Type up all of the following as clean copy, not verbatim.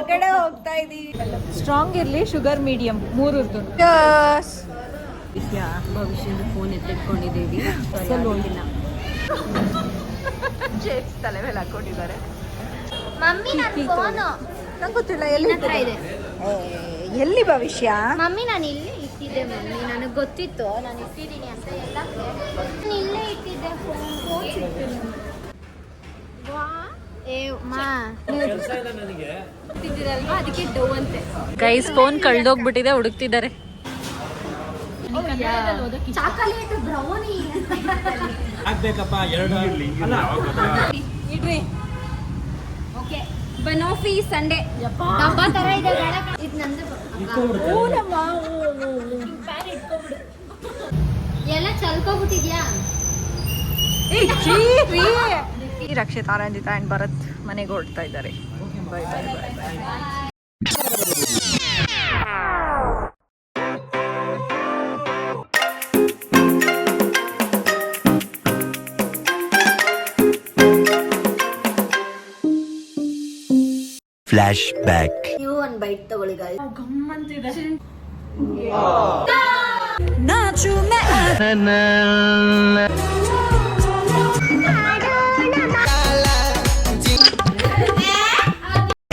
ಹೊರಗಡೆ ಹೋಗ್ತಾ ಇದೀವಿ. ಸ್ಟ್ರಾಂಗ್ ಇರ್ಲಿ, ಶುಗರ್ ಮೀಡಿಯಂ, 3 ಭವಿಷ್ಯದ ಫೋನ್ ಎತ್ತಿಟ್ಕೊಂಡಿದ್ದೀವಿ. ತಲೆ ಮೇಲೆ ಹಾಕೊಂಡಿದ್ದಾರೆ. ಮಮ್ಮಿ ನನ್ನ ಫೋನು ನಂಗೆ ಗೊತ್ತಿಲ್ಲ ಎಲ್ಲಿ ಇದೆ. ಎಲ್ಲಿ ಭವಿಷ್ಯ? ಮಮ್ಮಿ ನಾನು ಇಲ್ಲೇ ಇಟ್ಟಿದ್ದೆ. ಮಮ್ಮಿ ನನಗೆ ಗೊತ್ತಿತ್ತು ನಾನು ಇಟ್ಟಿದ್ದೀನಿ ಅಂತ ಎಲ್ಲ. ನಾನು ಇಲ್ಲೇ ಇಟ್ಟಿದ್ದೆ ಫೋನ್. ಇಟ್ಟಿದ್ದೀರಲ್ವಾ ಅದಕ್ಕೆ ಡೋ ಅಂತೆ. ಗೈಸ್ ಫೋನ್ ಕಳ್ದೋಗ್ಬಿಟ್ಟಿದೆ, ಹುಡುಕ್ತಿದ್ದಾರೆ. ಚಾಕೊಲೇಟ್ ಬ್ರೌನಿ ಹಾಕ್ಬೇಕಪ್ಪ 2 ಇಡ್ರಿ. ಓಕೆ ಬನೋಫಿ ಸಂಡೆ ಡಬ್ಬಾ ತರ ಇದೆ. ಇದು ನಂದು ಎಲ್ಲ ಚಲ್ಕೋಬಿಟ್ಟಿದ್ಯಾ? ರಕ್ಷಿತಾ, ರಂಜಿತಾ ಅಂಡ್ ಭರತ್ ಮನೆಗೆ ಹೊರಡ್ತಾ ಇದ್ದಾರೆ. Bye bye bye bye. Flashback. ನೀವು ಒಂದು ಬೈಟ್ ತಗೊಳ್ಳಿ ಗಾಯ್ಸ್. ಗಮ್ಮಂತಿದೆ.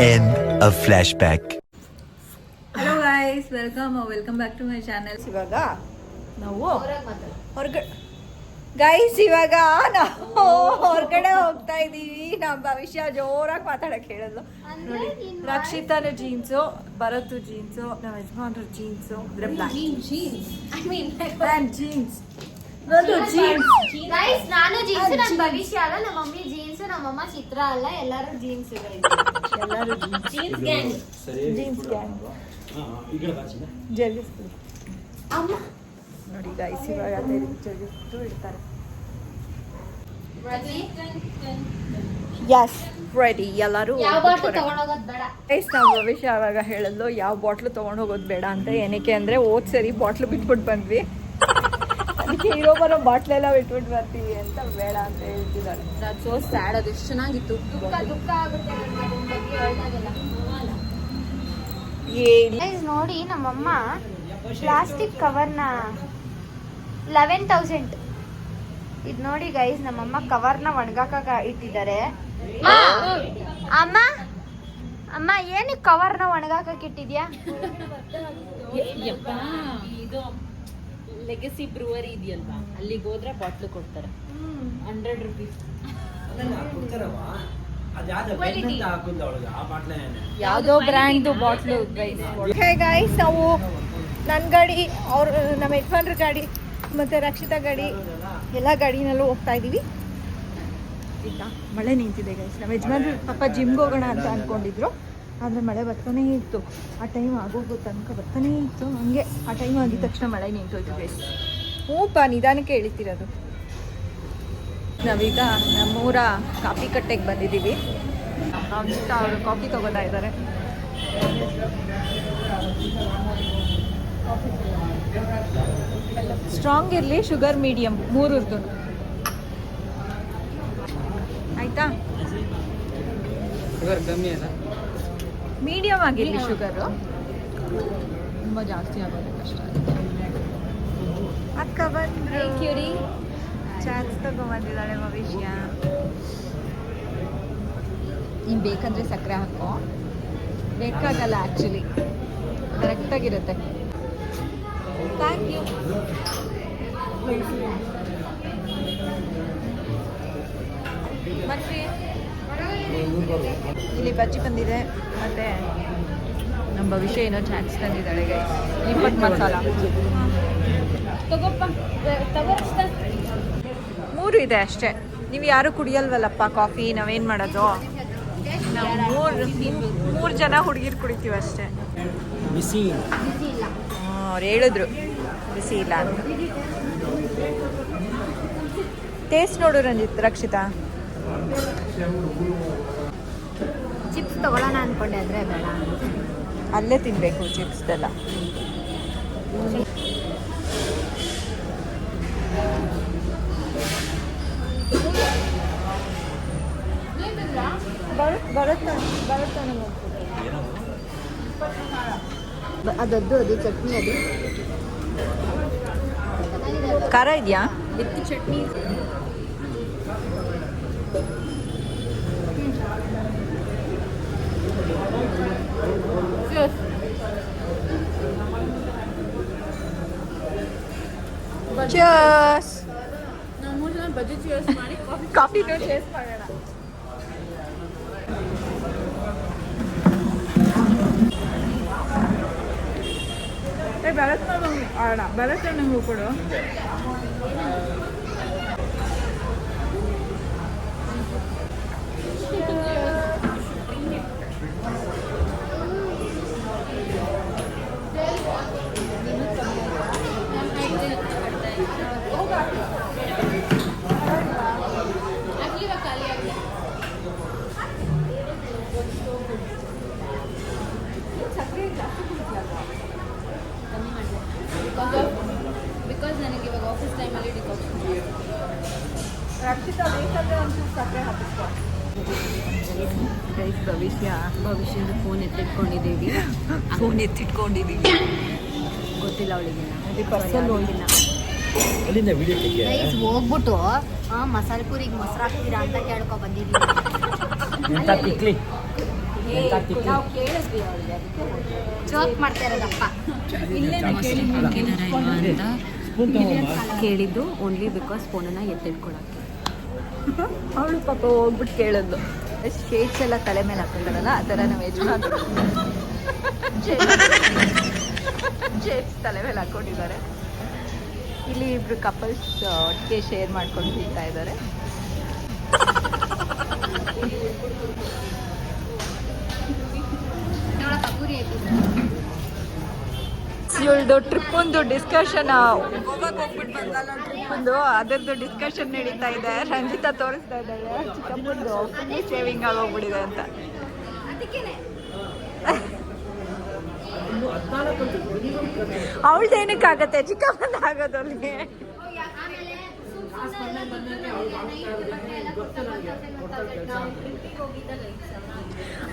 End of flashback. Hello guys, welcome back to my channel. ಇವಾಗ ನಾವು ಹೊರಗಡೆ ಹೋಗ್ತಾ ಇದೀವಿ. ನಮ್ಮ ಭವಿಷ್ಯ ಜೋರಾಗಿ ಮಾತಾಡಕ್ ಹೇಳಿದ್ಲು. ನೋಡಿ, ರಕ್ಷಿತಾನ ಜೀನ್ಸು, ಭರತ್ ಜೀನ್ಸು, ನಮ್ಮ ಯಜಮಾನ್ರ ಜೀನ್ಸು, ಜೀನ್ಸ್ ನಾನು ಜೀನ್ಸ್, ನನ್ನ ಭವಿಷ್ಯ ಅಲ್ಲ, ನಮ್ಮ ಮಮ್ಮಿ ಜೀನ್ಸ್, ನಮ್ಮಮ್ಮ ಚಿತ್ರ ಅಲ್ಲ, ಎಲ್ಲರೂ ಜೀನ್ಸ್. ಜೀನ್ಸ್ ಗ್ಯಾಂಗ್ ನೋಡಿ ಗೈಸ್, ಇವಾಗ ಜಗಿಸ್ಬಿಟ್ಟು ಇಡ್ತಾರೆ. Yes ready. ಎಲ್ಲರೂ ಗೈಸ್, ನಮ್ಮ ಭವಿಷ್ಯ ಆವಾಗ ಹೇಳಿದ್ಲು ಯಾವ ಬಾಟ್ಲು ತೊಗೊಂಡು ಹೋಗೋದು ಬೇಡ ಅಂತ. ಏನಕ್ಕೆ ಅಂದರೆ ಹೋದ್ ಸರಿ ಬಾಟ್ಲು ಬಿಟ್ಬಿಟ್ಟು ಬಂದ್ವಿ, ಅದಕ್ಕೆ ಇರೋ ಬರೋ ಬಾಟ್ಲೆಲ್ಲ ಬಿಟ್ಬಿಟ್ಟು ಬರ್ತೀವಿ ಅಂತ ಬೇಡ ಅಂತ ಹೇಳ್ತಿದ್ದಾಳೆ. That so sad. ಅದು ಎಷ್ಟು ಚೆನ್ನಾಗಿತ್ತು. ದುಃಖ ಆಗುತ್ತೆ ನೋಡಿ. ನಮ್ಮಮ್ಮ ಪ್ಲಾಸ್ಟಿಕ್ ಕವರ್ನ 11,000 ಇದು ನೋಡಿ ಗೈಸ್, ನಮ್ಮಮ್ಮ ಕವರ್ನ ಒಣಗಾಕ ಇಟ್ಟಿದ್ದಾರೆ. ಅಮ್ಮ ಅಮ್ಮ ಏನಕ್ಕೆ ಕವರ್ನ ಒಣಗಾಕ ಇಟ್ಟಿದ್ಯಾ? ಇದು ಲೆಗಸಿ ಬ್ರೂವರಿ ಇದೆಯಲ್ವಾ, ಅಲ್ಲಿಗೆ ಹೋದ್ರೆ ಬಾಟ್ಲು ಕೊಡ್ತಾರೆ 100 ರೂಪೀಸ್. ಯಾವುದೋ ಬ್ರ್ಯಾಂಡ್ದು ಬಾಟ್ಲು ಗೈಸ್. ಗೈಸ್, ನಾವು ನನ್ನ ಗಾಡಿ, ನಮ್ಮ ಯಜಮಾನ್ರ ಗಾಡಿ ಮತ್ತು ರಕ್ಷಿತಾ ಗಾಡಿ, ಎಲ್ಲ ಗಾಡಿನಲ್ಲೂ ಹೋಗ್ತಾ ಇದ್ದೀವಿ. ಈಗ ಮಳೆ ನಿಂತಿದೆ ಗೈಸ್. ನಮ್ಮ ಯಜಮಾನ್ರು ಪಾಪ ಜಿಮ್ಗೆ ಹೋಗೋಣ ಅಂತ ಅಂದ್ಕೊಂಡಿದ್ರು, ಆದರೆ ಮಳೆ ಬರ್ತಾನೇ ಇತ್ತು. ಆ ಟೈಮ್ ಆಗೋಗೋ ತನಕ ಬರ್ತಾನೇ ಇತ್ತು. ಹಂಗೆ ಆ ಟೈಮ್ ಆಗಿದ ತಕ್ಷಣ ಮಳೆ ನಿಂತೋಯ್ತು ಗೈಸ್. ಹ್ಞೂಪ್ಪ, ನಿಧಾನಕ್ಕೆ ಹೇಳ್ತಿರೋದು. ನಾವೀಗ ನಮ್ಮೂರ ಕಾಫಿ ಕಟ್ಟೆಗೆ ಬಂದಿದ್ದೀವಿ. ಅವರು ಕಾಫಿ ತಗೋತಾ ಇದ್ದಾರೆ. ಸ್ಟ್ರಾಂಗ್ ಇರಲಿ, ಶುಗರ್ ಮೀಡಿಯಂ, 3 ಆಯ್ತಾ? ಶುಗರ್ ಕಮ್ಮಿ ಅಲ್ಲ, ಮೀಡಿಯಂ ಆಗಿರಲಿ. ಶುಗರು ತುಂಬ ಜಾಸ್ತಿ ಆಗೋದು ಕಷ್ಟ. ಅಕ್ಕ ಬಂದು ಕ್ಯೂರಿ ಚಾನ್ಸ್ ತಗೊಂಬಂದಿದ್ದಾಳೆ ಭವಿಷ್ಯ. ನೀನು ಬೇಕಂದರೆ ಸಕ್ಕರೆ ಹಾಕೋ, ಬೇಕಾಗಲ್ಲ ಆ್ಯಕ್ಚುಲಿ, ಕರೆಕ್ಟಾಗಿರುತ್ತೆ. Thank you. ಮತ್ತೆ ಇಲ್ಲಿ ಬಜ್ಜಿ ಬಂದಿದೆ, ಮತ್ತು ನಮ್ಮ ಭವಿಷ್ಯ ಏನೋ ಚಾನ್ಸ್ ತಂದಿದ್ದಾಳೆ ಗೈಸ್. 20 ಮಸಾಲ ತಗೋಪ್ಪ, 3 ಇದೆ ಅಷ್ಟೇ. ನೀವು ಯಾರು ಕುಡಿಯಲ್ವಲ್ಲಪ್ಪ ಕಾಫಿ, ನಾವೇನು ಮಾಡೋದು? ನಾವು 3 ಜನ ಹುಡುಗಿರು ಕುಡಿತೀವಿ ಅಷ್ಟೇ. ಬಿಸಿ ಅವ್ರು ಹೇಳಿದ್ರು ಬಿಸಿ ಇಲ್ಲ ಅಂತ. ಟೇಸ್ಟ್ ನೋಡು ರಕ್ಷಿತಾ. ಚಿಪ್ಸ್ ತಗೊಳ್ಳೋಣ ಅಂದ್ಕೊಂಡೆ, ಆದರೆ ಬೇಡ, ಅಲ್ಲೇ ತಿನ್ನಬೇಕು ಚಿಪ್ಸ್ದೆಲ್ಲ. ಬರುತ್ತೆ ಅದದ್ದು ಅದು ಚಟ್ನಿ ಅದು ಖಾರ ಇದೆಯಾ? ವಿತ್ ಚಟ್ನಿ. Cheers. ನಾವು 3 ಜನ ಬಜ್ಜಿ ಚೇರ್ಸ್ ಮಾಡಿ ಕಾಫಿ ಚೇಸ್ ಮಾಡೋಣ. ಬೆಳಗ್ಗೆ ನಂಗೆ ಕೊಡು. ಬಿಕಾಸ್ ನನಗೆ ಇವಾಗ ಆಫೀಸ್ ಟೈಮಲ್ಲಿ ಡಿಕಾಕ್ಷನ್ ರಕ್ಷಿತಾ ಬೇಕಂದ್ರೆ ಒಂಚೂರು ಸಕ್ಕರೆ ಹಾಕಿಸ್ಕೊ. ಭವಿಷ್ಯದ ಫೋನ್ ಎತ್ತಿಟ್ಕೊಂಡಿದ್ದೀವಿ. ಗೊತ್ತಿಲ್ಲ ಅವಳಿಗೆ ಪರ್ಸಲ್ ಹೋಗಿಲ್ಲ. ಅಲ್ಲಿಂದ ವಿಡಿಯೋ ಗೈಸ್ ಹೋಗ್ಬಿಟ್ಟು ಮಸಾಲೆ ಪೂರಿಗೆ ಮೊಸರು ಹಾಕ್ತೀರಾ ಅಂತ ಕೇಳ್ಕೊ ಬಂದಿದ್ದೀವಿ. ಎಂತ ತಿಕ್ಲಿ ನಾವು ಕೇಳಿದ್ವಿ ಅವಳಿಗೆ, ಅದಕ್ಕೆ ಜೋಕ್ ಮಾಡ್ತಾ ಇರೋದಪ್ಪ. ಕೇಳಿದ್ದು ಓನ್ಲಿ ಬಿಕಾಸ್ ಫೋನನ್ನು ಎತ್ತಿಟ್ಕೊಳಕ್ಕೆ. ಅವಳು ಪಾಪ ಹೋಗ್ಬಿಟ್ಟು ಕೇಳಿದ್ಲು. ಶೇಡ್ಸ್ ಎಲ್ಲ ತಲೆ ಮೇಲೆ ಹಾಕೊಂಡಲ್ಲ, ಆ ಥರ ನಮ್ಮ ಯಜಮಾನ್ರು ಶೇಡ್ಸ್ ತಲೆ ಮೇಲೆ ಹಾಕೊಂಡಿದ್ದಾರೆ. ಇಲ್ಲಿ ಇಬ್ರು ಕಪಲ್ಸ್ ಒಟ್ಟಿಗೆ ಶೇರ್ ಮಾಡ್ಕೊಂಡು ತಿಂತಾ ಇದ್ದಾರೆ. ಇವಳ್ದು ಟ್ರಿಪ್ಪೊಂದು ಡಿಸ್ಕಷನ್, ಗೋವಾಗೆ ಹೋಗ್ಬಿಟ್ಟು ಬಂದಲ್ಲ ಟ್ರಿಪ್ಪೊಂದು, ಅದರದ್ದು ಡಿಸ್ಕಷನ್ ನಡೀತಾ ಇದೆ. ರಂಜಿತಾ ತೋರಿಸ್ತಾ ಇದ್ದಾಳೆ ಚಿಕ್ಕಮ್ಮಂದು ಶೇವಿಂಗ್ ಆಗೋಗ್ಬಿಟ್ಟಿದೆ ಅಂತ. ಅವಳ್ದು ಏನಕ್ಕಾಗತ್ತೆ, ಚಿಕ್ಕಮ್ಮಂದು ಆಗೋದು ಅವ್ಳಿಗೆ.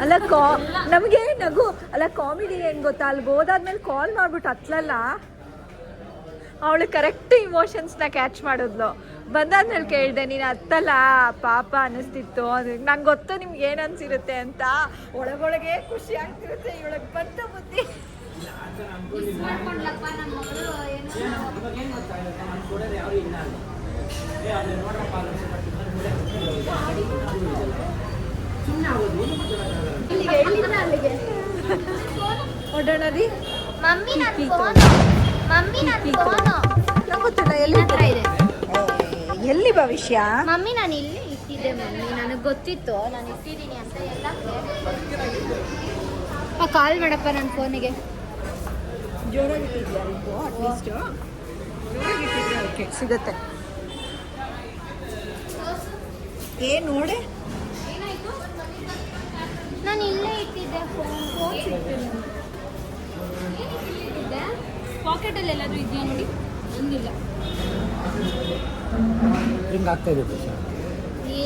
ಅಲ್ಲ ನಮಗೆ ನಗು ಅಲ್ಲ, ಕಾಮಿಡಿ ಹೆಂಗ್ ಗೊತ್ತಾ, ಅಲ್ಲಿಗೆ ಹೋದಾದ್ಮೇಲೆ ಕಾಲ್ ಮಾಡ್ಬಿಟ್ಟು ಹತ್ಲಲ್ಲ, ಅವಳು ಕರೆಕ್ಟ್ ಇಮೋಷನ್ಸ್ನ ಕ್ಯಾಚ್ ಮಾಡಿದ್ಲು. ಬಂದಾದ್ಮೇಲೆ ಕೇಳಿದೆ, ನೀನು ಹತ್ತಲ್ಲ ಪಾಪ ಅನ್ನಿಸ್ತಿತ್ತು, ಅದು ನಂಗೆ ಗೊತ್ತು ನಿಮ್ಗೆ ಏನು ಅನ್ಸಿರುತ್ತೆ ಅಂತ. ಒಳಗೊಳಗೆ ಖುಷಿ ಆಗ್ತಿರುತ್ತೆ, ಇವಳಿಗೆ ಬಂತ ಬುದ್ಧಿ. ಓಡೋಣ ರೀ. ಮಮ್ಮಿ ನನ್ನ ಫೋನು, ಮಮ್ಮಿ ನನ್ನ ಫೋನು ಗೊತ್ತಿಲ್ಲ ಎಲ್ಲಿ ಭವಿಷ್ಯ. ಮಮ್ಮಿ ನಾನು ಇಲ್ಲೇ ಇಟ್ಟಿದ್ದೆ ಮಮ್ಮಿ, ನನಗೆ ಗೊತ್ತಿತ್ತು ನಾನು ಇಟ್ಟಿದ್ದೀನಿ ಅಂತ. ಎಲ್ಲ ಕಾಲ್ ಮಾಡಪ್ಪ ನನ್ನ ಫೋನಿಗೆ. ಜೋರಾಗಿ ಇಟ್ಟಿದ್ಯಾ ಅಟ್ಲೀಸ್ಟ್ ಸಿಗುತ್ತೆ. ಏನ್ ನೋಡೆ, ನಾನು ಇಲ್ಲೇ ಇಟ್ಟಿದ್ದೆ ಫೋನ್. ಪಾಕೆಟಲ್ಲಿ ಎಲ್ಲಾದರೂ ಇದೆಯಾ ನೋಡಿ. ಒಂದಿಲ್ಲ, ಹಿಂಗೆ ಆಗ್ತಾ ಇದೆ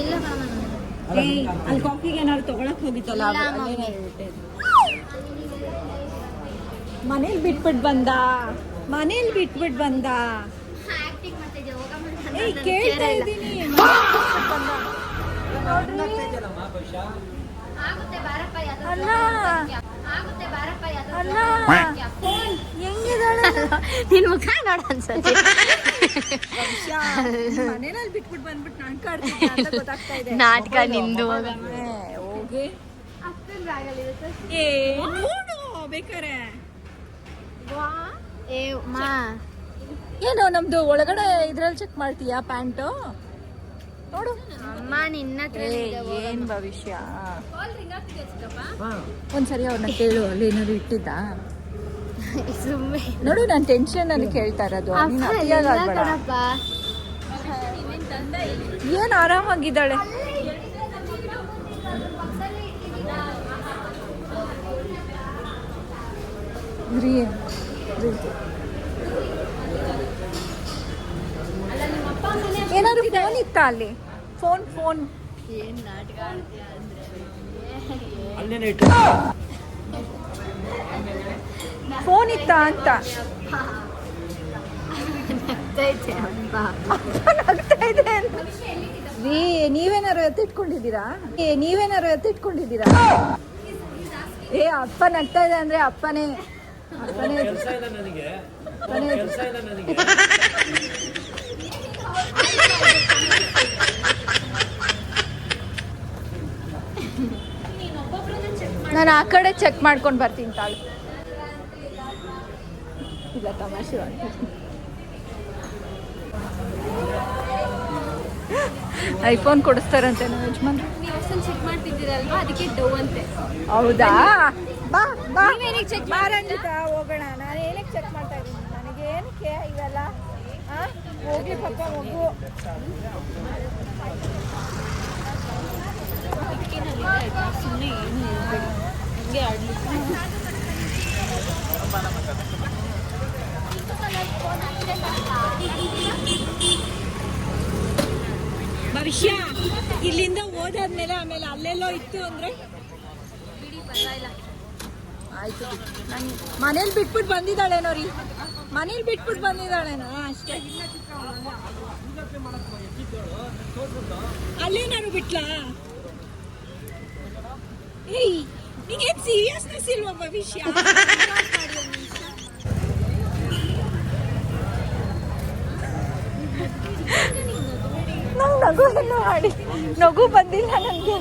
ಇಲ್ಲ ಕಣಮ್ಮ. ಅಲ್ಲಿ ಕಾಫಿಗೆ ಏನಾದ್ರು ತಗೊಳಕ್ ಹೋಗಿತ್ತಲ್ಲ, ಮನೇಲಿ ಬಿಟ್ಬಿಟ್ಟು ಬಂದ. ಆಕ್ಟಿಂಗ್ ಮಾಡ್ತಿದ್ದೆ, ಕೇಳ್ತಾ ಇದ್ದೀನಿ. ಆಗುತ್ತೆ ಬಾರಪ್ಪ, ಅಲ್ಲ ಆಗುತ್ತೆ ಬಾರಪ್ಪ. ಅಲ್ಲ ಹೆಂಗಿದಾಳೆ ನಿನ್ ಮುಖ ನೋಡ ಅನ್ಸತ್ತೆ. ಮನೇನಲ್ಲಿ ಬಿಟ್ಬಿಟ್ಟು ಬಂದ್ಬಿಟ್ಟು ನಾಟಕ ಆಡ್ತೀನಿ ಅಂತ ಗೊತ್ತಾಗ್ತಾ ಇದೆ. ನಾಟಕ ನಿಂದು ಹೋಗಿ ನೋಡು ಬೇಕಾರೆ. ಏ ಮಾ, ಏನು ನಮ್ದು ಒಳಗಡೆ ಇದ್ರಲ್ಲಿ ಚೆಕ್ ಮಾಡ್ತೀಯಾ ಪ್ಯಾಂಟು? ನೋಡು ಅಮ್ಮ ನಿನ್ನ ಹತ್ರ ಏನ್ ಭವಿಷ್ಯ. ಒಂದ್ಸರಿ ಅವ್ರನ್ನ ಕೇಳು, ಅಲ್ಲಿ ಏನಾದ್ರು ಇಟ್ಟಿದ್ದ ಸುಮ್ಮನೆ ನೋಡು. ನಾನು ಟೆನ್ಷನ್ ಅಲ್ಲಿ ಕೇಳ್ತಾ ಇರೋದು, ಏನ್ ಆರಾಮಾಗಿದ್ದಾಳೆ. ಏನಾದ್ರು ಫೋನ್ ಇತ್ತ ಅಲ್ಲಿ? ಫೋನ್ ಏನ್ ನಾಟಕ ಆಡ್ತೀಯ ಅಂದ್ರೆ ಅಲ್ಲೇನೆ ಇಟ್ಟು ಫೋನ್ ನಗ್ತಾ ಅಂತ. ಅಪ್ಪ ನಗ್ತಾ ಇದೆ ಅಂತ. ನೀವೇನಾರು ಎತ್ತಿಟ್ಕೊಂಡಿದ್ದೀರಾ? ಏ ಅಪ್ಪ ನಗ್ತಾ ಇದೆ ಅಂದ್ರೆ ಅಪ್ಪನೇ ನಾನು ಆ ಕಡೆ ಚೆಕ್ ಮಾಡ್ಕೊಂಡು ಬರ್ತೀನಿ ತಾಳು. ಇಲ್ಲ ತಮಾಷೆ ಐಫೋನ್ ಕೊಡಿಸ್ತಾರಂತೆ ನಮ್ಮ ಯಜಮಾನ್ರು. ಚೆಕ್ ಮಾಡ್ತಿದ್ದೀರಲ್ವಾ ಅದಕ್ಕೆ ಡೌ ಅಂತೆ. ಹೌದಾ? ಬಾ ರಂಜಿತಾ ಹೋಗೋಣ. ನಾನು ಏನಕ್ಕೆ ಚೆಕ್ ಮಾಡ್ತಾ ಇದ್ದೀನಿ? ನನಗೇನಕ್ಕೆ ಇವೆಲ್ಲ? ಹೋಗಿ ಪಕ್ಕ ಹೋಗು. ಸುಮ್ಮನೆ ಏನು ಹೇಳ್ಬೇಡಿ, ಹಂಗೆ ಆಡ್ಲಿಕ್ಕೆ. ಭವಿಷ್ಯ ಇಲ್ಲಿಂದ ಓದಾದ್ಮೇಲೆ ಆಮೇಲೆ ಅಲ್ಲೆಲ್ಲೋ ಇತ್ತು ಅಂದ್ರೆ ಆಯ್ತು. ನಾನು ಮನೇಲಿ ಬಿಟ್ಬಿಟ್ಟು ಬಂದಿದ್ದಾಳೇನೋ ರೀ, ಅಷ್ಟೇ. ಅಲ್ಲೇನಾರು ಬಿಟ್ಲಾ? ಏಯ್ ನಿಂಗೇನು ಸೀರಿಯಸ್ನೆಸ್ ಇಲ್ವಾ ಭವಿಷ್ಯ? ನಂಗೆ ನಗು ಬಂದಿಲ್ಲ ನನಗೆ.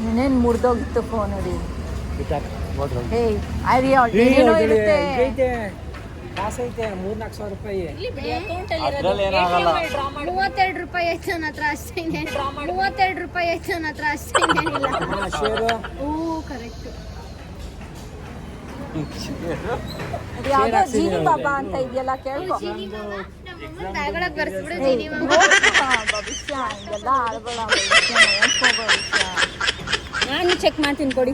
ಏನೇನು ಮುರಿದೋಗಿತ್ತು ಫೋನ್ ರೀ. ಏನೇನೋ ಇರುತ್ತೆ. ಕಾಸೈತೆ 3-4 ಸಾವಿರ ರೂಪಾಯಿ. 32 ರೂಪಾಯಿ ಆಯ್ತು ನನ್ನ ಹತ್ರ ಅಷ್ಟೇ. 32 ರೂಪಾಯಿ ಆಯ್ತು ನನ್ನ ಹತ್ರ ಅಷ್ಟೇ. ಓ ಕರೆಕ್ಟ್. ಯಾವುದೋ ಜೀನಿ ಬಾಬಾ ಅಂತ ಇದೆಯಲ್ಲ, ಕೇಳ್ಕೊ. ಭವಿಷ್ಯ ಹಿಂಗೆಲ್ಲ ಆಡ್ಬೇಡ ಭವಿಷ್ಯ. ನಾನು ಚೆಕ್ ಮಾಡ್ತೀನಿ ಕೊಡಿ,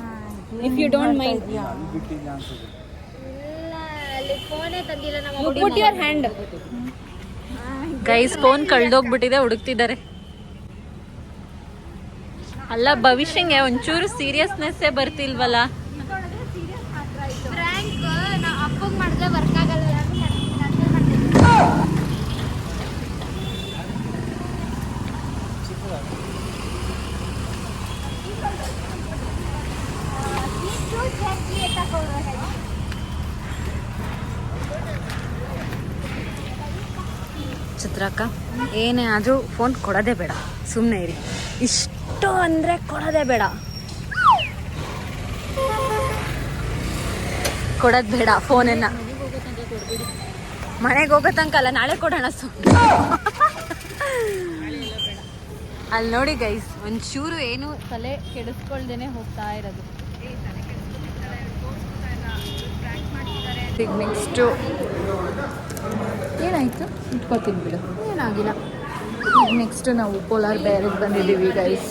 if you don't mind. Put your hand. Guys phone ಕಳ್ದೋಗ್ಬಿಟ್ಟಿದೆ, ಹುಡುಕ್ತಿದ್ದಾರೆ. ಅಲ್ಲ ಭವಿಷ್ಯಂಗೆ ಒಂಚೂರು ಸೀರಿಯಸ್ನೆಸ್ಸೇ ಬರ್ತಿಲ್ವಲ್ಲ. ಅಪ್ಪಗೆ ಮಾಡಿದ್ರೆ ವರ್ಕ್ ಆಗಲ್ಲ. ಚಿತ್ರಕ್ಕ ಏನೇ ಆದರೂ ಫೋನ್ ಕೊಡೋದೇ ಬೇಡ, ಸುಮ್ಮನೆ ಇರಿ. ಇಷ್ಟು ಅಂದರೆ ಕೊಡೋದೇ ಬೇಡ, ಕೊಡೋದು ಬೇಡ ಫೋನನ್ನು. ಮನೆಗೆ ಹೋಗೋ ತನಕ ಅಲ್ಲ, ನಾಳೆ ಕೊಡೋಣ ಅಲ್ಲಿ ನೋಡಿ ಗೈಸ್, ಒಂಚೂರು ಏನು ತಲೆ ಕೆಡಿಸ್ಕೊಳ್ದೇನೆ ಹೋಗ್ತಾ ಇರೋದು. ಈಗ ನೆಕ್ಸ್ಟು ಏನಾಯಿತು ಇಟ್ಕೊತೀನಿ ಬಿಡು, ಏನಾಗಿಲ್ಲ. ಈಗ ನೆಕ್ಸ್ಟ್ ನಾವು ಪೋಲಾರ್ ಬೇರಿಗೆ ಬಂದಿದ್ದೀವಿ ಗೈಸ್.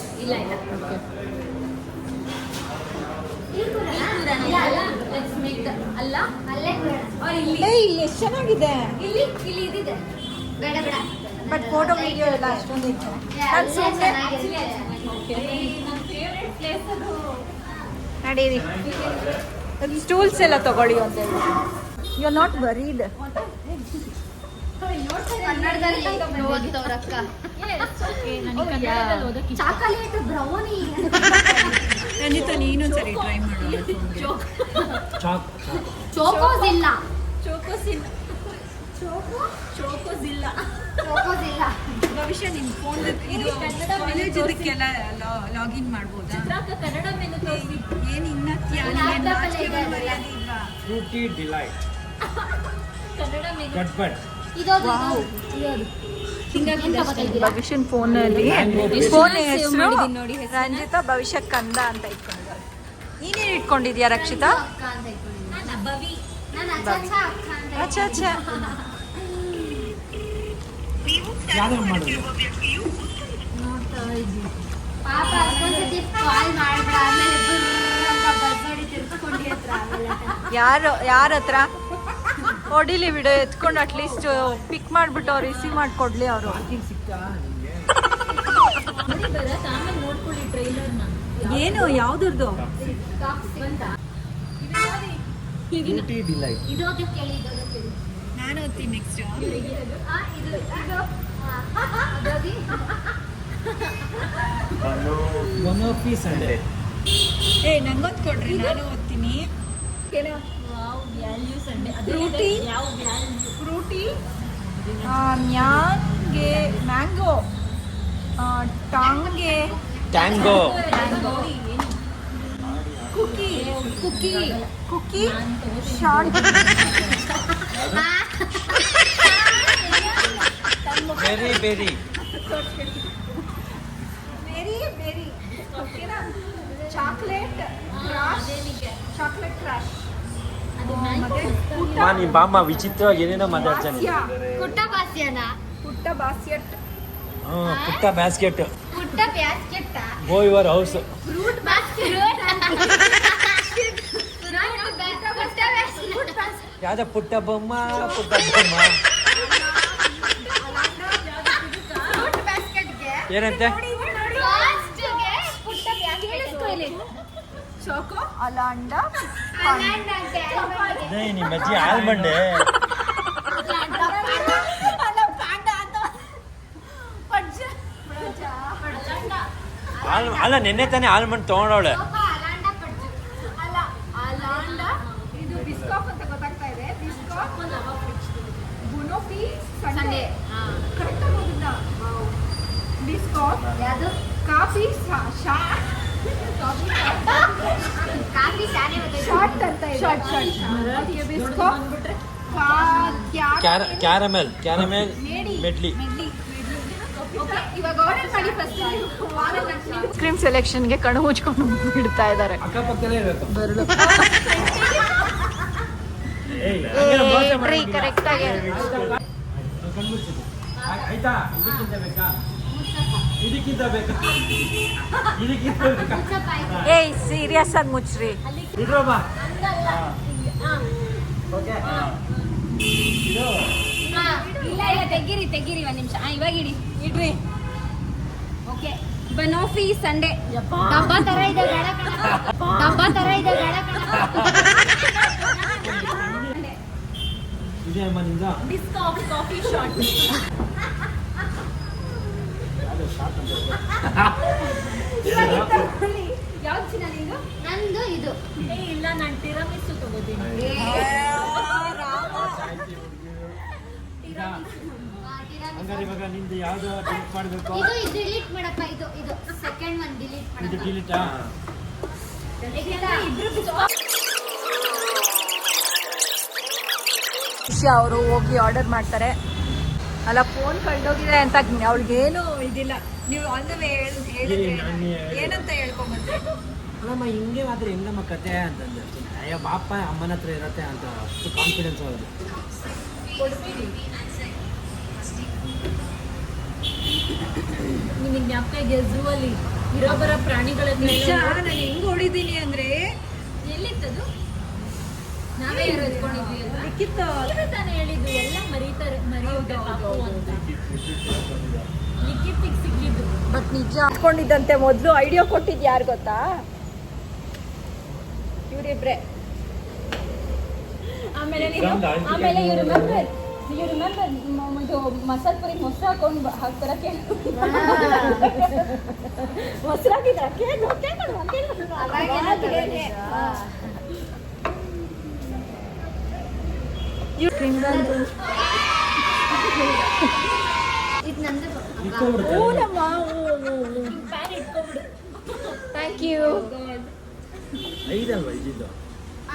ಓಕೆ, ಇಲ್ಲಿ ಎಷ್ಟು ಚೆನ್ನಾಗಿದೆ. ಬಟ್ ಫೋಟೋ ವಿಡಿಯೋ ಎಲ್ಲ ಅಷ್ಟೊಂದು ನಡೀರಿ. ಸ್ಟೂಲ್ಸ್ ಎಲ್ಲ ತಗೊಳ್ಳಿ ಅಂತೇಳಿ. You are not worried. Ranjitha ನೀನೊಂದ್ಸರಿ ಟ್ರೈ ಮಾಡು. ಚೋಕೋಸ್ ಇಲ್ಲ. ಭವಿಷ್ಯ ನಿಮ್ಮ ಫೋನ್ ಇದು ಕಾಲೇಜ್ ಇದಕ್ಕೆಲ್ಲ ಲಾಗಿನ್ ಮಾಡ್ಬೋದಾ? ಕನ್ನಡ ಮೆನು ಏನು ಇನ್ನತ್ಯ ಫ್ರೂಟಿ ಡಿಲೈಟ್ ಕನ್ನಡ ಮೆನು ಕಟ್ಬಟ್. ಭವಿಷ್ಯನ್ ಫೋನಲ್ಲಿ ಫೋನ್ ಹೆಸರು ರಂಜಿತಾ ಭವಿಷ್ಯ ಕಂದ ಅಂತ ಇಟ್ಕೊಂಡಿದ್ದಾರೆ. ನೀನೇನು ಇಟ್ಕೊಂಡಿದ್ಯಾ ರಕ್ಷಿತಾ? ಅಚ್ಚಾ ಅಚ್ಚಾ. ಯಾವ್ದು ಮಾಡೋದು? ಯಾರ ಹತ್ರ? ಹೊಡಿಲಿ ಬಿಡು ಎತ್ಕೊಂಡು ಅಟ್ಲೀಸ್ಟ್ ಪಿಕ್ ಮಾಡ್ಬಿಟ್ಟು ಅವ್ರು ರಿಸೀವ್ ಮಾಡ್ಕೊಡ್ಲಿ ಅವರು. ಆಮೇಲೆ ನೋಡ್ಕೊಳ್ಳಿ ಟ್ರೈಲರ್ನ. ಏನು ಯಾವ್ದ್ರದ್ದು? Beauty delight. ಇದು ಅದು ಕೇಳಿ, ಇದು ಅದು ಕೇಳಿ. ನಾನು ಓದ್ತೀನಿ ನೆಕ್ಸ್ಟ್. ಬನೋಫಿ ಸಂಡೆ. ಏ ನಂಗೊಂದು ಕೊಡ್ರಿ, ನಾನು ಓದ್ತೀನಿ. Value sundae. ಫ್ರೂಟಿ, ಯಾವ ವ್ಯಾಲ್ಯೂ? ಫ್ರೂಟಿ, ಮ್ಯಾಂಗೆ, ಮ್ಯಾಂಗೋ, ಟಾಂಗೆ, tango. Cookie, cookie, cookie, short, berry berry. Berry berry, ಓಕೆನಾ? Chocolate crash, chocolate crash. ಅದು ಮ್ಯಾಂಗೋ. ನಿಮ್ಮ ಬಾಮ್ಮ ವಿಚಿತ್ರವಾಗಿ ಏನೇನೋ ಮಾತಾಡ್ತಾನೆ. ಪುಟ್ಟ ಬಾಸ್ಯನ, ಪುಟ್ಟ ಬಾಸ್ಕೆಟ್, ಪುಟ್ಟ ಬ್ಯಾಸ್ಕೆಟ್. ಪುಟ್ಟ basket, go your house. Fruit basket, ಯಾವ್ದ ಪುಟ್ಟ ಬೊಮ್ಮ, ಪುಟ್ಟ ಬೊಮ್ಮ ಫ್ರೂಟ್ ಬಾಸ್ಕೆಟ್ಗೆ ಏನಂತೆ? ಲಾಸ್ಟ್ಗೆ ಪುಟ್ಟ ಬ್ಯಾಸ್ಕೆಟ್, ಚೋಕೋ, ಅಲಾಂಡ, ಅದೇ ನಿಮ್ಮ ಅಜ್ಜಿ ಆಲ್ಮಂಡೆ. ಅಲ್ಲ ನೆನ್ನೆ ತಾನೇ ಆಲ್ಮಂಡ್ ತಗೊಂಡವಳೆ. ಅಲ್ಲ ಅಲಾಂಡ. ಇದು ಬಿಸ್ಕಾಫ್ ಅಂತ ಗೊತ್ತಾಗ್ತಾ ಇದೆ. ಬಿಸ್ಕಾಫ್, ಬುನೋಫಿ ಸಂಡೆ. ಕರೆಕ್ಟ್ ಆಗೋದಿಲ್ಲ. ಬಿಸ್ಕಾಫ್, ಯಾವುದು? ಕಾಫಿ, ಕಾಫಿ ಶಾನೆ ಶಾರ್ಟ್ ಅಂತ ಇದೆ. Short Biscoff, caramel, caramel medley. ಇವಾಗ ಆರ್ಡರ್ ಮಾಡಿ ಫಸ್ಟ್. ಐಸ್ ಕ್ರೀಮ್ ಸೆಲೆಕ್ಷನ್ಗೆ ಕಣ್ಣು ಮುಚ್ಕೊಂಡು ಬಿಡ್ತಾ ಇದ್ದಾರೆ. ಅಕ್ಕಪಕ್ಕದಲ್ಲೇ ಇರಬೇಕು. ಬರಲು ಕರೆಕ್ಟ್ ಆಗಿ ಆಯ್ತಾ? ಇದಕ್ಕಿಂತ ಬೇಕಾ? ಇದಕ್ಕಿಂತ ಬೇಕಾ? ಇದಕ್ಕಿಂತ ಬೇಕಾ? ಏಯ್ ಸೀರಿಯಸ್ ಆಗಿ ಮುಚ್ಚ್ರಿ. ಇದ್ರೋ ಬಾ. ಓಕೆ. ಇದು ಇಲ್ಲ ಇಲ್ಲ, ತೆಗೀರಿ ತೆಗೀರಿ ಒಂದ್ ನಿಮಿಷ. ಇವಾಗ ಇಡ್ರಿ. ಓಕೆ. ಬನೋಫಿ ಸಂಡೆ. ಡಬ್ಬಾ ತರ ಇದೆ ಬೇಡ ಕಣ. ಡಬ್ಬಾ ತರ ಇದೆ ಬೇಡ ಕಣ. ಇದೆ ಅಮ್ಮ ನಿಂದ. ಬಿಸ್ಕಾಫ್ ಕಾಫಿ ಶಾರ್ಟ್. ಅದು ಶಾರ್ಟ್ ಅಂತ. ಯಾವ್ದು ಚಿನ್ನ ನಿಂದು? ನಂದು ಇದು. ಇಲ್ಲ, ನಾನು ಟಿರಾಮಿಸು ತಗೋತೀನಿ. ಹಂಗಾರೆ ಇವಾಗ ನಿಂದು ಯಾವ್ದು ಡಿಲೀಟ್ ಮಾಡಬೇಕು? ಇದು ಡಿಲೀಟ್ ಮಾಡಪ್ಪ. ಇದು ಇದು ಸೆಕೆಂಡ್ ಒನ್ ಡಿಲೀಟ್ ಇದು ಮಾಡಪ್ಪ. ಡಿಲೀಟಾ? ಅವರು ಹೋಗಿ ಆರ್ಡರ್ ಮಾಡ್ತಾರೆ. ಅಲ್ಲ ಫೋನ್ ಕಳ್ದೋಗಿದೆ ಅಂತ ಅವಳಿಗೇನು ಇದಿಲ್ಲ. ನೀವು ಆನ್ ದ ವೇ ಹೇಳಿದ್ರೆ ಏನಂತ ಹೇಳ್ಕೊಂಬಂದ್ರೆ, ಅಲ್ಲಮ್ಮ ಹಿಂಗೆ ಮಾತ್ರ ಹೆಂಗಮ್ಮ ಕತೆ ಅಂತಂದ್ರೆ ಅಯ್ಯೋ ಬಾಪ ಅಮ್ಮನ ಹತ್ರ ಇರತ್ತೆ ಅಂತ ಅಷ್ಟು ಕಾನ್ಫಿಡೆನ್ಸ್ ಅವ್ರದ್ದು. ನಿಮಗೆ ಜ್ಞಾಪಕ ಇದೆ ಝೂ ಅಲ್ಲಿ ಇರೋ ಬರೋ ಪ್ರಾಣಿಗಳನ್ನ ನಾನು ಹೆಂಗ್ ಹೊಡಿದೀನಿ ಅಂದ್ರೆ ಎಲ್ಲಿತ್ತದು? ನಾವೇ ಎತ್ಕೊಂಡಿದ್ವಿ ಅಲ್ವಾ? ಸಿಕ್ಕಿತ್ತು. ನೀವೇ ತಾನೇ ಹೇಳಿದ್ದು ಎಲ್ಲ ಮರೀತಾರೆ, ಮರೆಯೋದು ಪಾಪು ಅಂತ. ಲಿಕ್ಕಿತ್ತಿಗೆ ಸಿಕ್ಕಿದ್ದು. ಬಟ್ ನಿಜ ಹಾಕೊಂಡಿದ್ದಂತೆ ಮೊದಲು ಐಡಿಯಾ ಕೊಟ್ಟಿದ್ದು ಯಾರು ಗೊತ್ತಾ? ಇವರಿಬ್ರೆ. ಆಮೇಲೆ ಯು ರಿಮೆಂಬರ್ ಇದು ಮಸಾಲೆ ಪುರಿ ಮೊಸರು ಹಾಕೊಂಡು ಹಾಕ್ತಾರ ಮೊಸರು ಇದು ನಂದು. ಪ್ಯಾನ್ ಇಟ್ಕೊಬಿಡು. Thank you. ಐದಲ್ವಾ ಇದ್ದಿದ್ದು?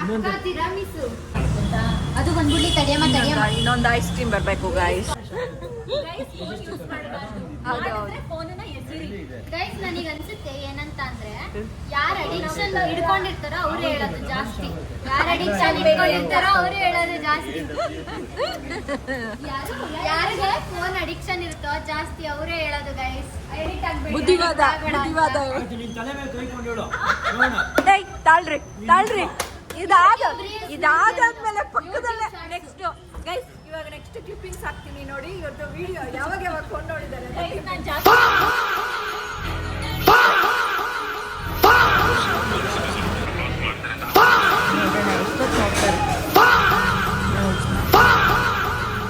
ಅಕ್ಕ ತಿರಾಮಿಸು. ಅದು ಬಂದ್ಬಿಡ್ಲಿ. ತಡಿಯಮ್ಮ ತಡಿಯಮ್ಮ. ಇನ್ನೊಂದು ಐಸ್ ಕ್ರೀಮ್ ಬರಬೇಕು ಗಾಯ್ಸ್. ಫೋನನ್ನ ಎಸಿರಿ. ಗೈಸ್ ನನಗೆ ಅನ್ಸುತ್ತೆ ಏನಂತ ಅಂದ್ರೆ, ಯಾರು ಅಡಿಕ್ಷನ್ ಹಿಡ್ಕೊಂಡಿರ್ತಾರೋ ಅವ್ರೇ ಹೇಳೋದು ಜಾಸ್ತಿ. ಯಾರು ಅಡಿಕ್ಷನ್ ಹಿಡ್ಕೊಂಡಿರ್ತಾರೋ ಅವರೇ ಹೇಳೋದು ಜಾಸ್ತಿ. ಯಾರಿಗೆ ಫೋನ್ ಅಡಿಕ್ಷನ್ ಇರುತ್ತೋ ಜಾಸ್ತಿ ಅವರೇ ಹೇಳೋದು ಗೈಸ್. ಎಡಿಟ್ ಆಗ್ಬೇಡಿ. ಬುದ್ಧಿವಾದ ಬುದ್ಧಿವಾದ. ಆಯ್ತು, ನಿನ್ ತಲೆ ಮೇಲೆ ಕೈಕೊಂಡು ಹೇಳು ನೋಡೋಣ. ತಾಳ್ರಿ ಇದಾದ್ಮೇಲೆ ಪಕ್ಕದಲ್ಲೇ ನೆಕ್ಸ್ಟ್ ಗೈಸ್ ಇವಾಗ ನೆಕ್ಸ್ಟ್ ಕ್ಲಿಪ್ಪಿಂಗ್ಸ್ ಹಾಕ್ತೀನಿ ನೋಡಿ ಇವತ್ತು ವಿಡಿಯೋ ಯಾವಾಗ ಕೊಂಡು ನೋಡಿದ್ದಾರೆ ನಾನು ಜಾಸ್ತಿ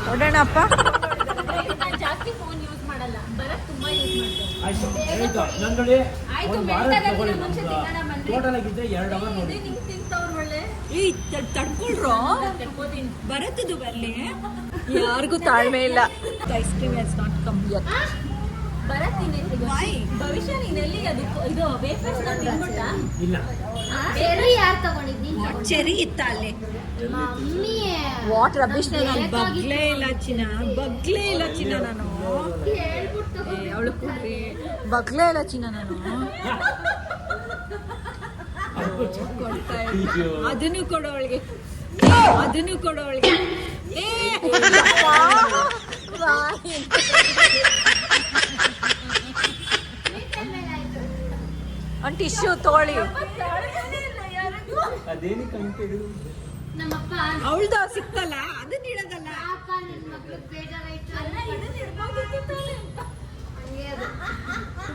ನೋಡೋಣಪ್ಪ. ನಾನು ಜಾಸ್ತಿ ಫೋನ್ ಯೂಸ್ ಮಾಡಲ್ಲ, ಬರಕ್ ತುಂಬಾ ಯೂಸ್ ಮಾಡ್ತೇನೆ. ಆಯ್ತು ನನ್ ನೋಡಿ ಆಯ್ತು, ಒಂದು ವಾರ ಮೆಲ್ಟಾಗಲ್ಲ, ತಗೊಳ್ಳಿ ಮುಂಚೆ ತಿನ್ನೋಣ ಬನ್ನಿ. ಟೋಟಲ್ ಆಗಿದ್ರೆ 2 ಅವರ್ ನೋಡಿ ನಿಂಗೆ ತಿಂತವ್ರು ಒಳ್ಳೆ ಈ ತಡ್ಕೊಳ್ರೋ ತೆಕ್ಕೋತೀನಿ. ಬರುತ್ತದು ಬರ್ಲಿ, ಯಾರಿಗೂ ತಾಳ್ಮೆ ಇಲ್ಲ. Ice cream has not come yet. ಬರತ್ತೀನಿ ಭವಿಷ್ಯ ನೀನೆಲ್ಲಿ ಅದು ಇದು ವೇಫರ್ಸ್ ತಿನ್ಬಿಟ್ಟ ಇಲ್ಲ ಚೆರ್ರಿ ಯಾರು ತಗೊಂಡಿದ್ದಿ? ಚೆರಿ ಇತ್ತ ಅಲ್ಲಿ. ಮಮ್ಮಿ ವಾಟ್ ರಬಿಶ್, ನಾನು ಬಗ್ಲೇ ಇಲ್ಲ ಚಿನ್ನ, ಬಗ್ಲೇ ಇಲ್ಲ ಚಿನ್ನ ನಾನು. ಹೇಳ್ಬಿಟ್ಟು ಅವಳು ಕೊಡ್ರಿ, ಬಗ್ಲೇ ಇಲ್ಲ ಚಿನ್ನ ನಾನು. ಕೊಡ್ತಾ ಇಲ್ಲ. ಅದನ್ನು ಕೊಡು ಅವಳಿಗೆ, ಅದನ್ನು ಕೊಡು ಅವಳಿಗೆ. ಏ ಒಂದು ಟಿಶ್ಯೂ ತಗೊಳ್ಳಿ. ಅದೇನಕ್ಕೆ ಅಂತ ನಮ್ಮಪ್ಪ ಅವಳ್ದು ಸಿಕ್ತಲ್ಲ ಅದನ್ನ ಇಡೋದಲ್ಲ. ಅಪ್ಪ ನನ್ನ ಮಗ್ಳಿಗೆ ಬೇಜಾರಾಯ್ತು ಹಂಗೆ ಅದು.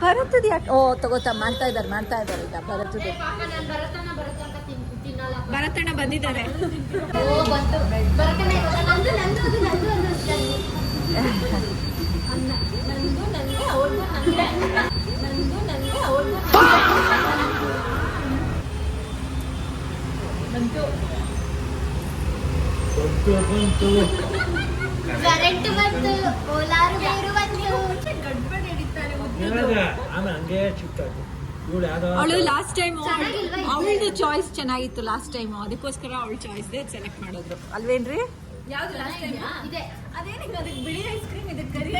ಬರುತ್ತದೆ ಯಾಕೆ? ಓ ತಗೋತಾ ಮಾಡ್ತಾ ಇದ್ದಾರೆ ಈಗ ಬರುತ್ತದೆ. ಪಾಪ ನಾನು ಬರತನ ಅಂತ ತಿನ್ನಲ್ಲ. ಭರತಣ್ಣ ಬಂದಿದ್ದಾರೆ. ಓ ಬಂತು ಬರತನ ನಂದು ನಂದು ಅದು ನಂದು ಅನ್ನೋದು ಅನ್ನ ನಂದು ನನಗೆ ಅವ್ರಿಗೂ ನನಗೆ ನಂದು ನನಗೆ ಅವ್ರಿಗೂ ಬಂತು. ಬಂತು ಕರೆಂಟ್ ಬಂತು, ಕೋಲಾರು ಬೇರು ಬಂತು. ಗಡ್ಬಡಿ ಹಿಡಿತಾರೆ ಆಮೇಲೆ ಹಂಗೆ ಶಿಫ್ಟ್ ಆಯ್ತು ಇವಳು ಯಾವ್ದೋ ಅವಳು ಲಾಸ್ಟ್ ಟೈಮ್ ಚೆನ್ನಾಗಿಲ್ವಾ ಇದು? ಅವಳದು ಚಾಯ್ಸ್ ಚೆನ್ನಾಗಿತ್ತು ಲಾಸ್ಟ್ ಟೈಮ್, ಅದಕ್ಕೋಸ್ಕರ ಅವಳ ಚಾಯ್ಸ್ ಸೆಲೆಕ್ಟ್ ಮಾಡಿದ್ರು ಅಲ್ವೇನ್ರಿ? ಯಾವ್ದು ಲಾಸ್ಟ್ ಟೈಮ್ ಇದೆ ಅದೇನಿಗೆ ಅದಕ್ಕೆ ಬಿಳಿ ಐಸ್ ಕ್ರೀಮ್ ಇದಕ್ಕೆ ಕರಿ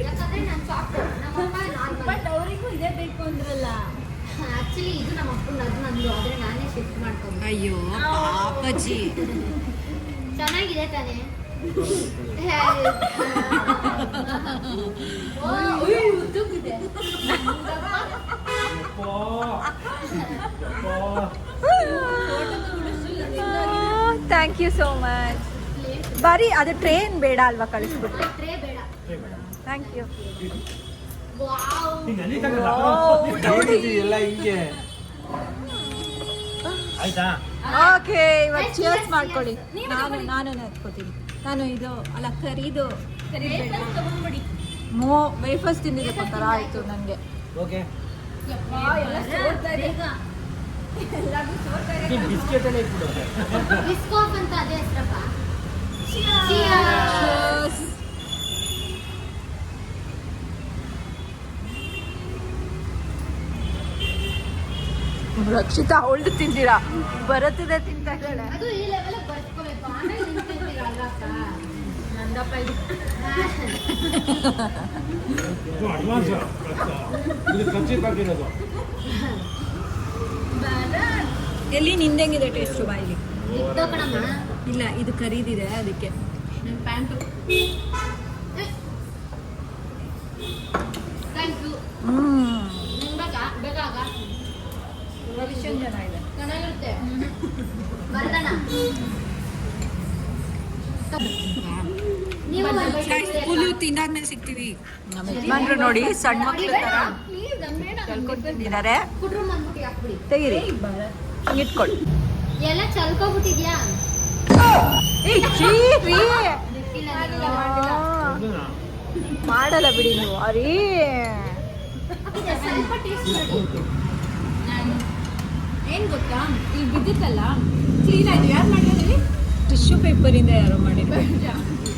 ಯಾಕಂದ್ರೆ ನಾನು ಸಾಫ್ಟ್ ನಮ್ಮಪ್ಪ ನಾರ್ಮಲ್. ಬಟ್ ಅವರಿಗೂ ಇದೇ ಬೇಕು ಅಂದ್ರಲ್ಲ. ಆಕ್ಚುಲಿ ಇದು ನಮ್ಮ ಅಪ್ಪನ ಅದು ನಂದು, ಆದ್ರೆ ನಾನೇ ಶಿಫ್ಟ್ ಮಾಡ್ಕೊಂಡು. ಅಯ್ಯೋ ಪಾಪಜಿ. ಚೆನ್ನಾಗಿದೆ ತಾನೇ? ಉದ್ದುಗಿದೆ. Thank you so much. ಬರೀ ಅದು ಟ್ರೈನ್ ಬೇಡ ಅಲ್ವಾ, ಕಳಿಸ್ಬಿಟ್ರೆ. ಟ್ರೇ ಬೇಡ. Thank you. ವಾವ್. ಎಲ್ಲ ಹಿಂಗೆ ಆಯ್ತಾ ಓಕೆ, ಇವಾಗ ಚಿಯರ್ಸ್ ಮಾಡ್ಕೊಳ್ಳಿ. ನಾನು ಎತ್ಕೋತೀನಿ. ನಾನು ಇದು ಅಲ್ಲ ಕರಿದು ತಗೊಂಡ್ಬಿಡಿ. ವೇಫರ್ಸ್ ತಿಂದಿದೆ ಕೊಡ್ತಾರ, ಆಯ್ತು ನನಗೆ. ಓಕೆ ಎಲ್ಲ ಸೋರ್ತಾರೆ ಈಗ. ಬಿಸ್ಕೆಟ್ ಎಲ್ಲ ಇಟ್ಬಿಡು ಬಿಸ್ಕೋಪ್ ಅಂತ ಅದೇ ಹೆಸ್ರಪ್ಪ. Cheers. ರಕ್ಷಿತಾ ಅವಳ್ದು ತಿಂದಿರಾ, ಬರುತ್ತದೆ ತಿಂತಾ ಇದ್ದಾಳೆ. ಅದು ಈ ಲೆವೆಲ್ ಬರ್ಸ್ಕೋಬೇಕು, ಆಮೇಲೆ ನಿಂತಿರ್ತೀರಲ್ಲ ಅಕ್ಕ. ನಂದಪ್ಪ ಇದು ಅಡ್ವಾನ್ಸ್ ಇದು ಖರ್ಚು ಹಾಕಿರೋದು ಎಲ್ಲಿ ನಿಂದೆಂಗಿದೆ ಟೇಸ್ಟು ಬಾಯಿಲಿ? ಇತ್ತು ಕಣಮ್ಮ. ಇಲ್ಲ, ಇದು ಕರೀದಿದೆ ಅದಕ್ಕೆ. ನನ್ನ ಪ್ಯಾಂಟು ಥ್ಯಾಂಕ್ ಯು. ನಿಂಗೆ ಬೇಕಾ? ಬೇಕಾಗ ಚೆನ್ನಾಗಿದೆ. ಚೆನ್ನಾಗಿರುತ್ತೆ. ಬರ್ದಣ ನೀವು ಫುಲ್ಲು ತಿಂದಾದ್ಮೇಲೆ ಸಿಗ್ತೀವಿ. ನಮ್ಮ ಯಜಮಾನ್ರು ನೋಡಿ ಸಣ್ಣ ಮಕ್ಳು ತರ ತಿಂದಿದ್ದಾರೆ. ಕುಟ್ರು ಬಂದ್ಬಿಟ್ಟು ಹಾಕ್ಬಿಡಿ. ತೆಗೀರಿ, ಹಂಗಿಟ್ಕೊಳ್ಳಿ. ಎಲ್ಲ ಚಲ್ಕೋಬಿಟ್ಟಿದ್ಯಾ? ಮಾಡಲ್ಲ ಬಿಡಿ ನೀವು. ಅರೀ ಇದೆ, ಸ್ವಲ್ಪ ಟೇಸ್ಟ್ ನೋಡಿ. ನಾನು ಏನು ಗೊತ್ತಾ, ಈಗ ಬಿದ್ದಿತ್ತಲ್ಲ ಕ್ಲೀನ್ ಆಯ್ತು. ಯಾರು ಮಾಡಿದ್ರಿ? ಟಿಶ್ಯೂ ಪೇಪರ್ ಇಂದ ಯಾರೋ ಮಾಡಿದ್ರು.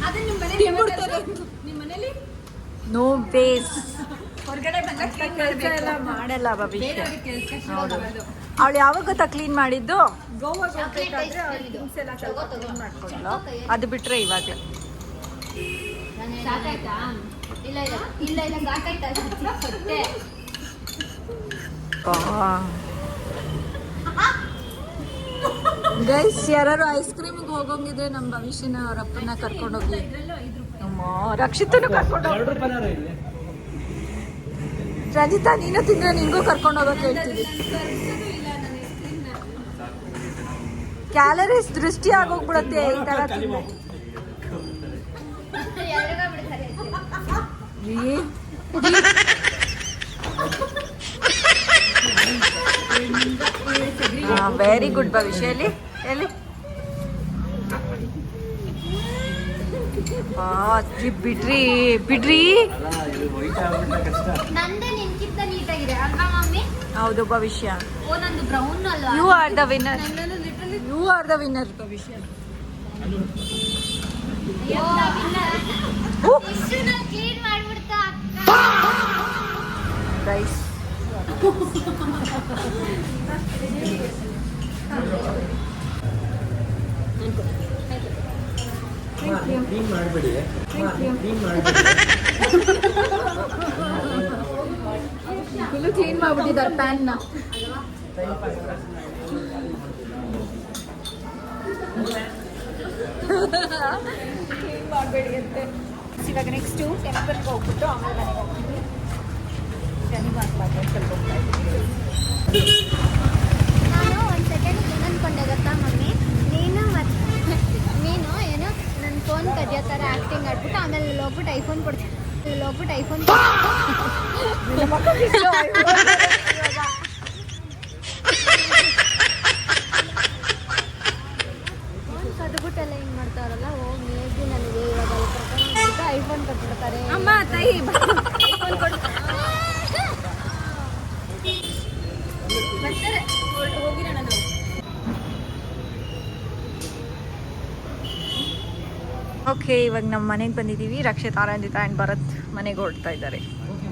ಅದೇ ನಿಮ್ಮ ಮನೇಲಿ ತಿನ್ಬಿಡ್ತಾರೆ. ನಿಮ್ಮ ಮನೇಲಿ ನೋ ವೇಸ್ಟ್. ಹೊರಗಡೆ ಬಂದಾಗ ಕ್ಲೀನ್ ಕೆಲಸ ಎಲ್ಲ ಮಾಡಲ್ಲ ಭವಿಷ್ಯ. ಕೆಲಸ ಹೌದು. ಅವಳು ಯಾವಾಗ ಗೊತ್ತಾ ಕ್ಲೀನ್ ಮಾಡಿದ್ದು? ಗೋವಾಗ Chocolate ಹೋಗ್ಬೇಕಾದ್ರೆ ice ಅವ್ಳು cream ಇದು. things ಎಲ್ಲ ಸ್ವಲ್ಪ ತಗೋ, ತಗೋ. clean ಮಾಡ್ಕೊಂಡ್ಲು. ಅದು ಬಿಟ್ರೆ ಇವಾಗ ಸಾಕಾಯ್ತಾ? ಇಲ್ಲ ಇಲ್ಲ ಇಲ್ಲ ಇಲ್ಲ ಸಾಕಾಯ್ತಾ? ಹೊಟ್ಟೆ. ಗೈಸ್, ಯಾರು ಐಸ್ ಕ್ರೀಮ್ಗೆ ಹೋಗೋಂಗಿದ್ರೆ ನಮ್ಮ ಭವಿಷ್ಯನ ಅವ್ರ ಅಪ್ಪನ ಕರ್ಕೊಂಡೋಗಿ. ನಮ್ಮ ರಕ್ಷಿತನು ಕರ್ಕೊಂಡು ಎರಡು ರೂಪಾಯಿ ಇಲ್ಲಿ ರಜಿತಾ, ನೀನು ತಿಂದ್ರೆ ನಿಂಗೂ ಕರ್ಕೊಂಡು ಹೋಗೋಕೆ ಹೇಳ್ತೀವಿ. ಕ್ಯಾಲರೀಸ್ ದೃಷ್ಟಿ ಆಗೋಗ್ಬಿಡತ್ತೆ ಈ ತರ ತಿಂದ್ರೆ. ವೆರಿ ಗುಡ್ ಭವಿಷ್ಯ. ಎಲ್ಲಿ ಎಲ್ಲಿ ಬಿಡ್ರಿ ಬಿಡ್ರಿ. ನಂದೇ ನಿನ್ಕಿಂತ ನೀಟಾಗಿದೆ ಅಲ್ವಾ ಮಮ್ಮಿ? ಹೌದು ಭವಿಷ್ಯ. ಓ ನಂದು ಬ್ರೌನ್ ಅಲ್ವಾ? You are the winner. You are the winner Bhavishya. Clean ಮಾಡ್ಬಿಡ್ತಾ ರೈಸ್. ಕ್ಲೀನ್ ಮಾಡಬೇಡಿ. ಫುಲ್ಲು ಕ್ಲೀನ್ ಮಾಡ್ಬಿಟ್ಟಿದ್ದಾರೆ ಪ್ಯಾನ್ನ. ಕ್ಲೀನ್ ಮಾಡಬೇಡಿ ಅಂತೆ. ಇವಾಗ ನೆಕ್ಸ್ಟು ಟೆಂಪಲ್ಗೆ ಹೋಗ್ಬಿಟ್ಟು ಆಮೇಲೆ ಮನೆಗೆ ಹೋಗ್ತೀವಿ. ಶನಿವಾರ ಟೆಂಪಲ್ಗೆ ಹೋಗ್ತಾ ಇದ್ದೀವಿ. ನಾನು ಒಂದು ಸೆಕೆಂಡ್ ಏನು ಅನ್ಕೊಂಡೆ ಗೊತ್ತಾ ಮಮ್ಮಿ? ನೀನು ಏನು ನನ್ನ ಫೋನ್ ಕದಿಯೋ ಥರ ಆ್ಯಕ್ಟಿಂಗ್ ಆಡ್ಬಿಟ್ಟು ಆಮೇಲೆ ಹೋಗ್ಬಿಟ್ಟು ಐಫೋನ್ ಕೊಡ್ತೀನಿ. ಫೋನ್ ಕದ್ಬಿಟ್ಟೆಲ್ಲ ಹಿಂಗೆ ಮಾಡ್ತಾರಲ್ಲ. ಹೋಗಿ ಮೇಬಿ ನನಗೆ ಇವಾಗ ಐಫೋನ್ ಕೊಟ್ಬಿಡ್ತಾರೆ. ಅಮ್ಮ ತಾಯಿ ಐಫೋನ್ ಕೊಡ್ತಾರೆ. ಹೋಗಿರೋಣ ನಾವು. ಓಕೆ, ಇವಾಗ ನಮ್ಮ ಮನೆಗೆ ಬಂದಿದ್ದೀವಿ. ರಕ್ಷಿತ್, ಆನಂದಿತಾ ಆ್ಯಂಡ್ ಭರತ್ ಮನೆಗೆ ಹೊರಡ್ತಾ ಇದ್ದಾರೆ.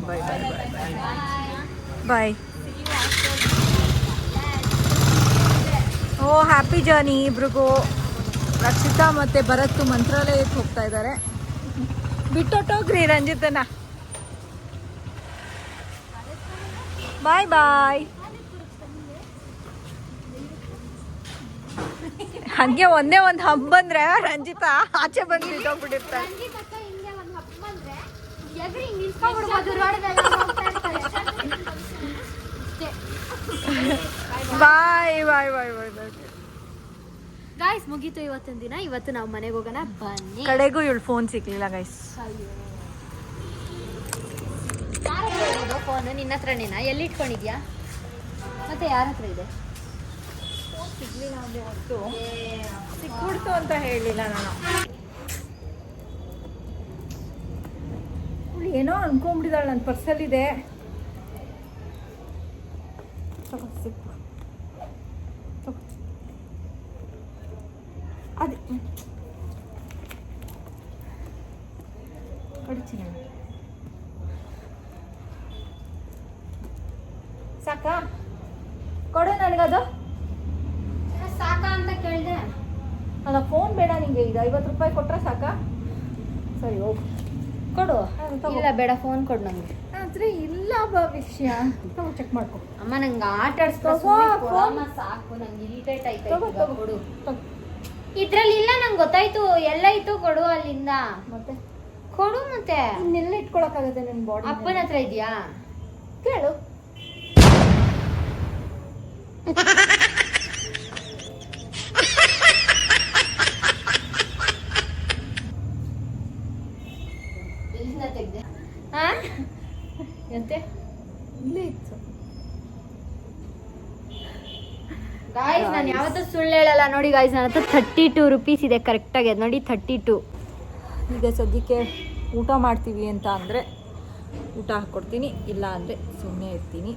ಬಾಯ್ ಬಾಯ್ ಬಾಯ್ ಬಾಯ್ ಬಾಯ್. ಓ ಹ್ಯಾಪಿ ಜರ್ನಿ ಇಬ್ರಿಗೂ. ರಕ್ಷಿತಾ ಮತ್ತು ಭರತ್ ಮಂತ್ರಾಲಯಕ್ಕೆ ಹೋಗ್ತಾ ಇದ್ದಾರೆ. ಬಿಟ್ಟೊಟ್ಟೋಗ್ರಿ ರಂಜಿತನ. ಬಾಯ್ ಬಾಯ್. ಹಂಗೆ ಒಂದೇ ಒಂದು ಹಬ್ಬ ಬಂದ್ರೆ ರಂಜಿತಾ ಆಚೆ ಬಂದು ಬಿಟ್ಟೋಗ್ಬಿಟ್ಟಿರ್ತಾರೆ. ಬಾಯ್ ಬಾಯ್ ಬಾಯ್ ಬಾಯ್ ಬಾಯ್. ಗಾಯ್ಸ್ ಮುಗೀತು ಇವತ್ತಿನ ದಿನ. ಇವತ್ತು ನಾವು ಮನೆಗೆ ಹೋಗೋಣ ಬನ್ನಿ. ಕಡೆಗೂ ಇವಳು ಫೋನ್ ಸಿಗ್ಲಿಲ್ಲ ಗೈಸ್. ಫೋನ್ ನಿನ್ನ ಹತ್ರನೇನಾ? ಎಲ್ಲಿ ಇಟ್ಕೊಂಡಿದ್ಯಾ? ಮತ್ತೆ ಯಾರ ಹತ್ರ ಇದೆ? ಸಿಗ್ಲಿಲ್ಲ ಅಂದ್ರೆ ಹೊತ್ತು ಸಿಕ್ಬಿಡ್ತು ಅಂತ ಹೇಳಲಿಲ್ಲ ನಾನು. ಏನೋ ಅನ್ಕೊಂಡ್ಬಿಟ್ಟಿದ್ದಾಳೆ ನನ್ನ ಪರ್ಸಲ್ಲಿದೆ. ಅದೇ ಕಡಿತೀನಿ. ಸಾಕಾ? ಕೊಡು ನನಗದು. ಸಾಕಾ ಅಂತ ಕೇಳಿದೆ. ಅಲ್ಲ ಫೋನ್ ಬೇಡ ನಿಂಗೆ. ಇದು 50 ರೂಪಾಯಿ ಕೊಟ್ರೆ ಸಾಕಾ? ಸರಿ ಹೋಗು ಕೊಡು. ಇಲ್ಲ ಬೇಡ, ಫೋನ್ ಕೊಡು ನಂಗೆ. ಆದ್ರೆ ಇಲ್ಲ ಭವಿಷ್ಯ. ತಗೋ ಚೆಕ್ ಮಾಡ್ಕೊ. ಅಮ್ಮ ನಂಗೆ ಆಟ ಆಡಿಸ್ಕೊ. ಸಾಕು, ನಂಗೆ ಇರಿಟೇಟ್ ಆಯ್ತು. ಕೊಡು. ಇದ್ರಲ್ಲಿ ಇಲ್ಲ, ನಂಗೆ ಗೊತ್ತಾಯ್ತು ಎಲ್ಲಾಯ್ತು. ಕೊಡು ಅಲ್ಲಿಂದ. ಮತ್ತೆ ಕೊಡು. ಮತ್ತೆ ಇನ್ನೆಲ್ಲ ಇಟ್ಕೊಳಕ್ಕಾಗತ್ತೆ ನನ್ನ ಬಾಡಿ? ಅಪ್ಪನ ಹತ್ರ ಇದೆಯಾ? ಕೇಳು. ಎಂತೆ ಇಲ್ಲೇ ಇತ್ತು. ಗಾಯ್ಸ್ ನಾನು ಯಾವತ್ತೂ ಸುಳ್ಳು ಹೇಳಲ್ಲ. ನೋಡಿ ಗಾಯ್ಸ್, ನನ್ನ ಹತ್ರ 32 ರೂಪೀಸ್ ಇದೆ ಕರೆಕ್ಟಾಗಿ. ಅದು ನೋಡಿ 32. ಈಗ ಸದ್ಯಕ್ಕೆ ಊಟ ಮಾಡ್ತೀವಿ ಅಂತ ಅಂದರೆ ಊಟ ಹಾಕ್ಕೊಡ್ತೀನಿ, ಇಲ್ಲ ಅಂದರೆ ಸುಮ್ಮನೆ ಇರ್ತೀನಿ.